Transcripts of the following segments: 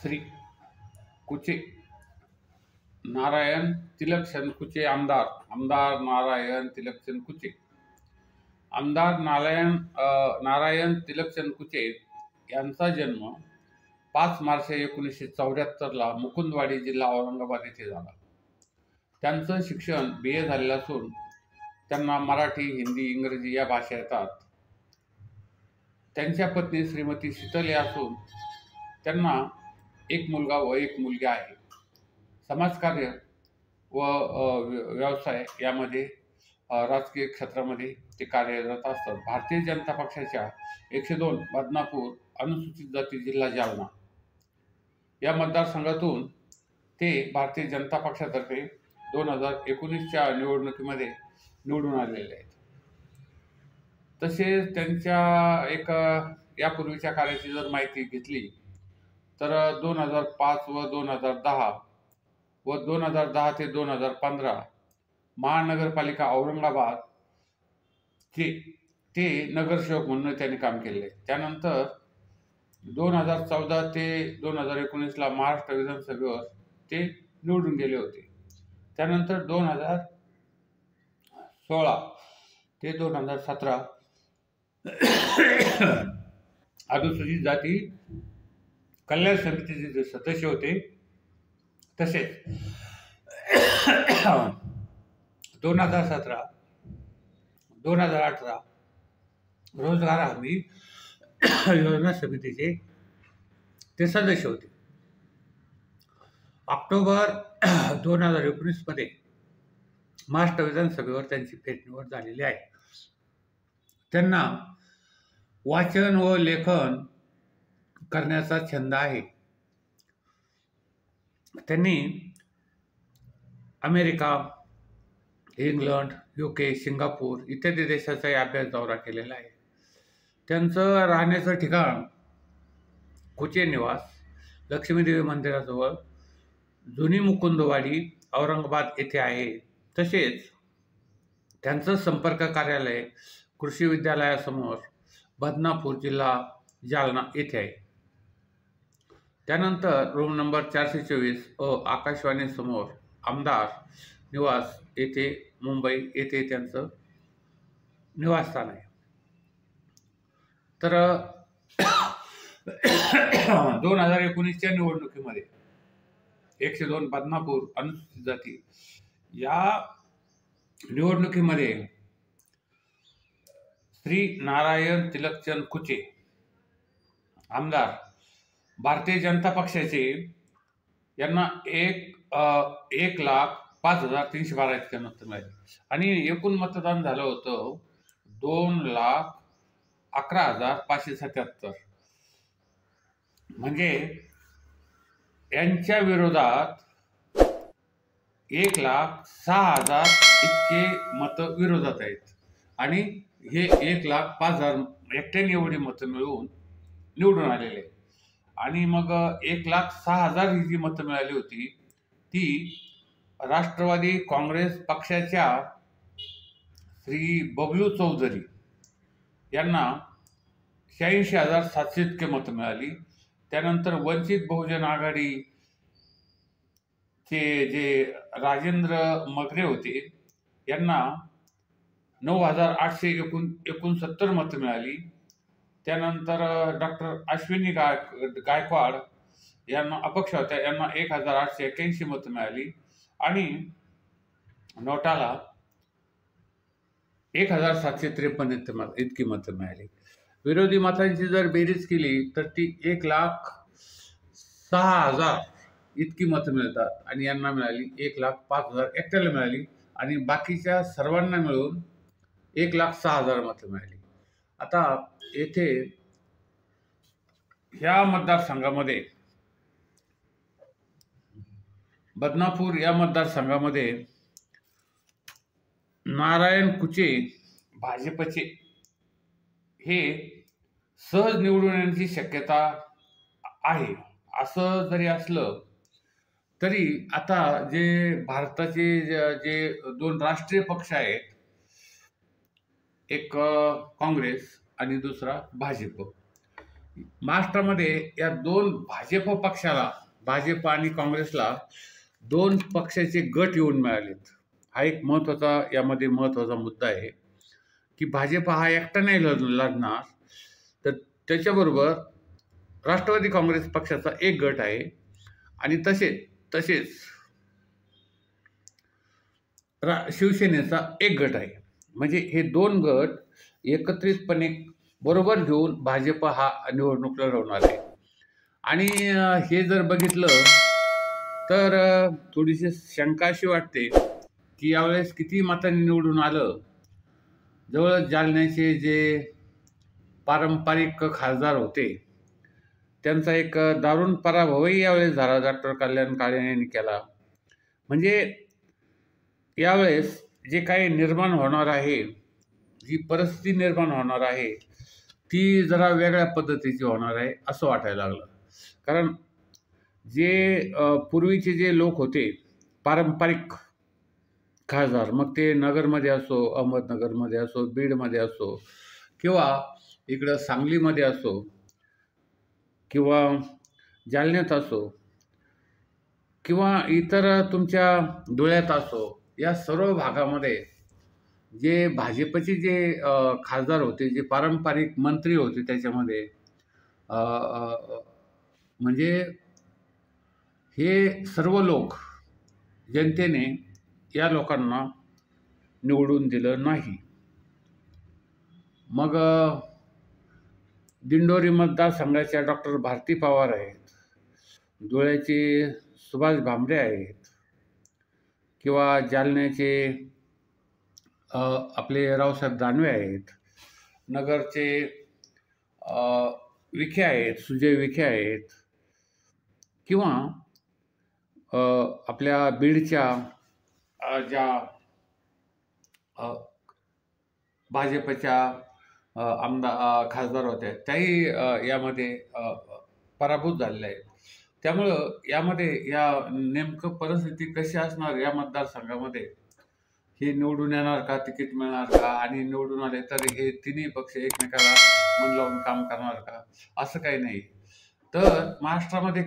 श्री कुचे नारायण तिलकचंद कुचे आमदार नारायण तिलकचंद कुचे. आमदार नारायण तिलकचंद कुचे यांचा जन्म 5 मार्च 1974 मुकुंदवाडी, जिल्हा औरंगाबाद येथे झाला. त्यांचं शिक्षण BA झालेलं असून त्यांना मराठी, हिंदी, इंग्रजी या भाषा येतात. त्यांच्या पत्नी श्रीमती शीतल या असून त्यांना एक मुलगा व एक मुलगी आहे. समाजकार्य व व्यवसाय यामध्ये राजकीय क्षेत्रामध्ये ते कार्यरत असतात. भारतीय जनता पक्षाच्या 102 बदनापूर अनुसूचित जाती जिल्हा जालना या मतदारसंघातून ते भारतीय जनता पक्षातर्फे 2019च्या निवडणुकीमध्ये निवडून आलेले आहेत. तसेच त्यांच्या यापूर्वीच्या कार्याची जर माहिती घेतली तर 2005 व 2010 व 2010 ते 2015 महानगरपालिका औरंगाबाद ते नगरसेवक म्हणून त्यांनी काम केले. त्यानंतर 2014 ते 2019 महाराष्ट्र विधानसभेवर ते निवडून गेले होते. त्यानंतर 2016 ते 2017 अनुसूचित जाती कल्याण समितीचे सदस्य होते. तसेच 2017-2018 रोजगार हमी योजना समितीचे ते सदस्य होते. ऑक्टोबर 2019 मध्ये महाराष्ट्र विधानसभेवर त्यांची फेरनिवड झालेली आहे. त्यांना वाचन व लेखन करण्याचा छंद आहे. त्यांनी अमेरिका, इंग्लंड, UK, सिंगापूर इत्यादी देशाचाही अभ्यास दौरा केलेला आहे. त्यांचं राहण्याचं ठिकाण कुचे निवास, लक्ष्मीदेवी मंदिराजवळ, जुनी मुकुंदवाडी, औरंगाबाद येथे आहे. तसेच त्यांचं संपर्क कार्यालय कृषी विद्यालयासमोर, बदनापूर, जिल्हा जालना येथे आहे. त्यानंतर रूम नंबर 424 आकाशवाणी समोर आमदार निवास येथे, मुंबई येथे त्यांचं निवासस्थान आहे. तर 2019च्या निवडणुकीमध्ये 102 बदनापूर अनुसूचित जाती या निवडणुकीमध्ये श्री नारायण तिलकचंद कुचे आमदार भारतीय जनता पक्षाचे यांना 1,05,312 इतके मत मिळाले आणि एकूण मतदान झालं होतं 2,11,577. म्हणजे यांच्या विरोधात 1,06,000 इतके मत विरोधात आहेत आणि हे 1,05,000 एकट्याने एवढी मतं मिळवून निवडून आलेले. आणि मग 1,06,000 ही जी मतं मिळाली होती ती राष्ट्रवादी काँग्रेस पक्षाच्या श्री बबलू चौधरी यांना 86,700 इतके मतं मिळाली. त्यानंतर वंचित बहुजन आघाडीचे जे राजेंद्र मगरे होते यांना 9,869 मतं मिळाली. त्यानंतर डॉक्टर अश्विनी गायकवाड यांना अपक्ष होत्या, यांना 1,881 मतं मिळाली आणि नोटाला 1,753 इतकी मतं मिळाली. विरोधी मतांची जर बेरीज केली तर ती 1,06,000 इतकी मतं मिळतात आणि यांना मिळाली 1,05,000 एकट्याला मिळाली आणि बाकीच्या सर्वांना मिळून 1,06,000 मतं मिळाली. आता येथे ह्या मतदारसंघामध्ये बदनापूर या मतदारसंघामध्ये नारायण कुचे भाजपचे हे सहज निवडून येण्याची शक्यता आहे. असं जरी असलं तरी आता जे भारताचे जे 2 राष्ट्रीय पक्ष आहेत, एक काँग्रेस आणि दुसरा भाजप, महाराष्ट्रामध्ये या दोन भाजप पक्षाला, भाजप आणि काँग्रेसला दोन पक्षाचे गट येऊन मिळालेत. हा एक महत्त्वाचा यामध्ये महत्त्वाचा मुद्दा आहे की भाजप हा एकटा नाही लढणार, तर त्याच्याबरोबर राष्ट्रवादी काँग्रेस पक्षाचा एक गट आहे आणि तसेच शिवसेनेचा एक गट आहे. म्हणजे हे दोन गट एकत्रितपणे बरोबर घेऊन भाजप हा निवडणूक लढवणार आहे. आणि हे जर बघितलं तर थोडीशी शंका अशी वाटते की यावेळेस किती मतांनी निवडून आलं, जवळ जालन्याचे जे पारंपरिक खासदार होते त्यांचा एक दारुण पराभवही यावेळेस झाला, डॉक्टर कल्याण काळे यांनी केला. म्हणजे यावेळेस जे काही निर्माण होणार आहे, जी परिस्थिती निर्माण होणार आहे ती जरा वेगळ्या पद्धतीची होणार आहे असं वाटायला लागलं. कारण जे पूर्वीचे जे लोक होते पारंपरिक खासदार, मग ते नगरमध्ये असो, अहमदनगरमध्ये असो, बीडमध्ये असो, किंवा इकडं सांगलीमध्ये असो, किंवा जालन्यात असो, किंवा इतर तुमच्या धुळ्यात असो, या सर्व भागामध्ये जे भाजपचे जे खासदार होते, जे पारंपरिक मंत्री होते, त्याच्यामध्ये म्हणजे हे सर्व लोक जनतेने या लोकांना निवडून दिलं नाही. मग दिंडोरी मतदारसंघाच्या डॉक्टर भारती पवार आहेत, धुळ्याचे सुभाष भामरे आहेत, किंवा जालन्याचे आपले रावसाहेब दानवे आहेत, नगरचे विखे आहेत, सुजय विखे आहेत, किंवा आपल्या बीडच्या ज्या भाजपच्या खासदार होत्या त्याही यामध्ये पराभूत झालेल्या आहेत. त्यामुळं यामध्ये या नेमकं परिस्थिती कशी असणार या मतदारसंघामध्ये, हे निवडून येणार का, तिकीट मिळणार का, आणि निवडून आले तर हे तिन्ही पक्ष एकमेकाला मन लावून काम करणार का, असं काही नाही. तर महाराष्ट्रामध्ये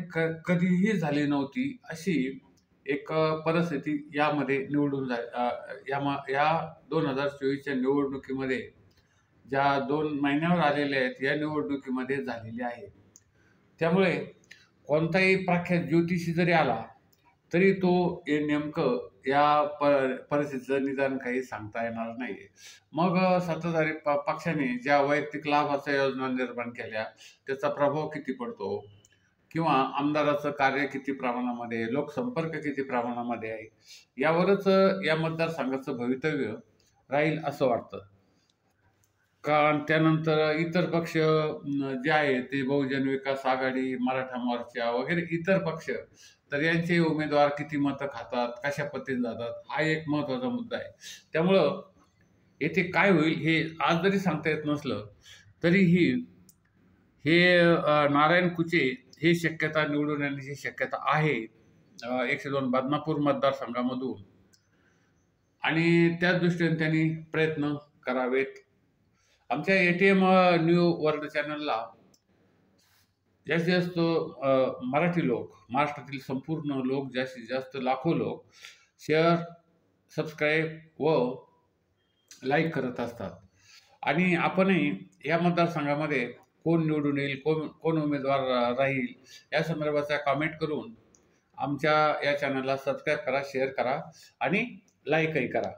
कधीही झाली नव्हती अशी एक परिस्थिती यामध्ये निवडून या 2024च्या निवडणुकीमध्ये, ज्या 2 महिन्यावर आलेल्या आहेत या निवडणुकीमध्ये झालेली आहे. त्यामुळे कोणताही प्रख्यात ज्योतिषी जरी आला तरी तो हे नेमकं या परिस्थितीचं निदान काही सांगता येणार नाही. मग सत्ताधारी पक्षाने ज्या वैयक्तिक लाभाच्या योजना निर्माण केल्या त्याचा प्रभाव किती पडतो, किंवा आमदाराचं कार्य किती प्रमाणामध्ये, लोकसंपर्क किती प्रमाणामध्ये आहे, यावरच या मतदारसंघाचं भवितव्य राहील असं वाटतं. कारण त्यानंतर इतर पक्ष जे आहेत ते बहुजन विकास आघाडी, मराठा मोर्चा वगैरे इतर पक्ष, तर यांचे उमेदवार किती मतं खातात, कशा पद्धतीने जातात, हा एक महत्त्वाचा मुद्दा आहे. त्यामुळं येथे काय होईल हे आज जरी सांगता येत नसलं तरीही हे नारायण कुचे हे शक्यता निवडून येण्याची शक्यता आहे 102 बदनापूर मतदारसंघामधून, आणि त्याच दृष्टीने त्यांनी प्रयत्न करावेत. आमच्या ATM न्यू वर्ल्ड चॅनलला जास्तीत जास्त मराठी लोक, महाराष्ट्रातील संपूर्ण लोक, जास्तीत जास्त लाखो लोक शेअर, सबस्क्राईब व लाईक करत असतात. आणि आपणही या मतदारसंघामध्ये कोण निवडून येईल, कोण उमेदवार राहील या संदर्भाचा कमेंट करून आमच्या या चॅनलला सबस्क्राईब करा, शेअर करा आणि लाईकही करा.